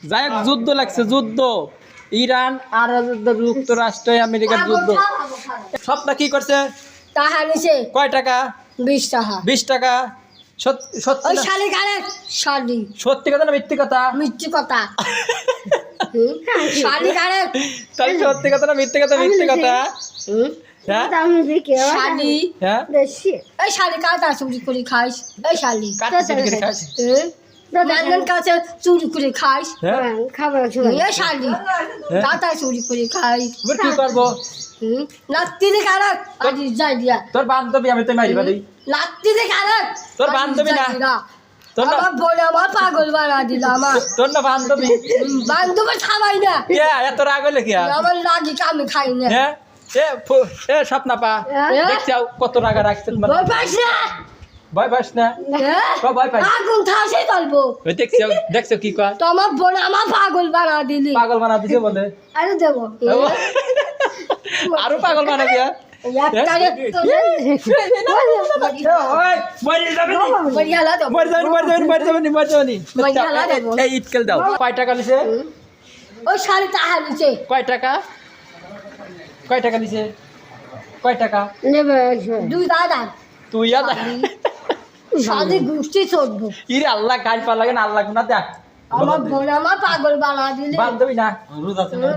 যাই হোক যুদ্ধ লাগছে যুদ্ধ ইরান আর যুক্তরাষ্ট্র আমেরিকার যুদ্ধ স্বপ্না কি করছে টাকা নিছে কয় টাকা 20 টাকা 20 টাকা সত্যি ওই না? শালি গালে শালি সত্যি কথা না মিথ্যে কথা মিথ্যে কথা শালি গালে তাই সত্যি কথা না মিথ্যে কথা মিথ্যে কথা হ্যাঁ শালি হ্যাঁ এই শালি কাটা চুরি করে খাইস এই শালি কাটতে চুরি করে খাস নান্দন কাছে চুরি করে খাইস হ্যাঁ এই শালি কাটা চুরি করে খাই এবার কি করবো লাত্তি দে কারাক আজি যাই দিয়া তোর বান্ধবী আমি তো মারি বাড়ি লাত্তি দে কারাক তোর বান্ধবী না তোর না আমার বলে আমার পাগল বানা দিল আমার তোর না বান্ধবী বান্ধব খাবাই না কে এত রাগ হলে কি আমার লাগি আমি খাই না হ্যাঁ এ স্বপ্না পা দেখছি কত রাগা রাখছে তোমার ভয় পাইস না ভয় পাস না ভয় পাই আগুন থাসে চলবো ওই দেখছো কি কয় তোমার বোন আমার পাগল বানা দিলি পাগল বানা দিছে বলে আরে দেবো আরো পাগল বানা দিয়া ইটকেল দাও কয় টাকা নিছে ওই শাড়ি টাকা নিচে কয় টাকা কয় টাকা নিছে কয় টাকা দুই দাদা তুই শাড়ি গুষ্টি চড়বো ইরে আল্লাহ গাল পা লাগে না আল্লাহ গুনা দেখ আমার বোন আমার পাগল বানা দিলি বান্ধবী না রোজ আছে না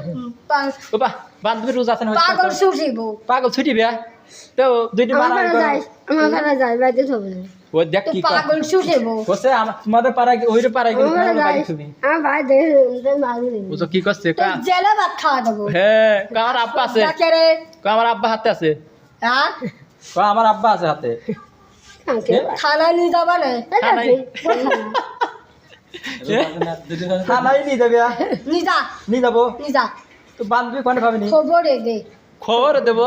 বাবা বান্ধবী রোজ আছে না পাগল ছুটিব পাগল ছুটি বিয়া তো দুইটি মারা আমার ঘরে যাই বাইতে হবে না ও দেখ কি পাগল ছুটিব বসে তোমাদের পাড়ায় ওইরে পাড়ায় গেলে তুমি আমার ভাই দেখে মারুনি ও তো কি করছে কা জেলে ভাত খাওয়া দেবো হ্যাঁ আমার আব্বা আছে রে আমার আব্বা হাতে আছে হ্যাঁ আমার আব্বা আছে হাতে খানা নিয়ে যাবা না থানায় নিয়ে যাবে নিজা নিয়ে যাবো নিজা তো বান্ধবী কোনে পাবেনি খবরে দে খবর দেবো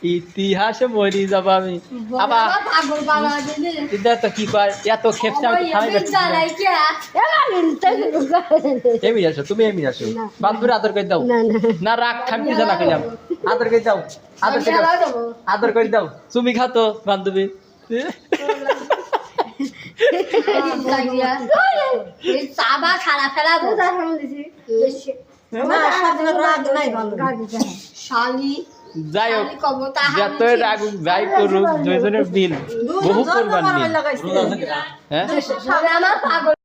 ইতিহাসে মরি যাবো আমি আবার পাগল বানা দিলি দেখ তো কি কয় এত খেপছে আমি এমনি আসো তুমি এমনি আসো বান্ধবীর আদর করে দাও না রাগ খামকি জানা খেলাম আদর করে দাও আদর করে দাও আদর করে দাও তুমি খাও তো বান্ধবী সাবা খারাপ ফেলাবো শালি যাই হোক যতই রাগুক যাই করুক দুইজনের মিল বহু পরিমাণ মিল হ্যাঁ আমার পাগল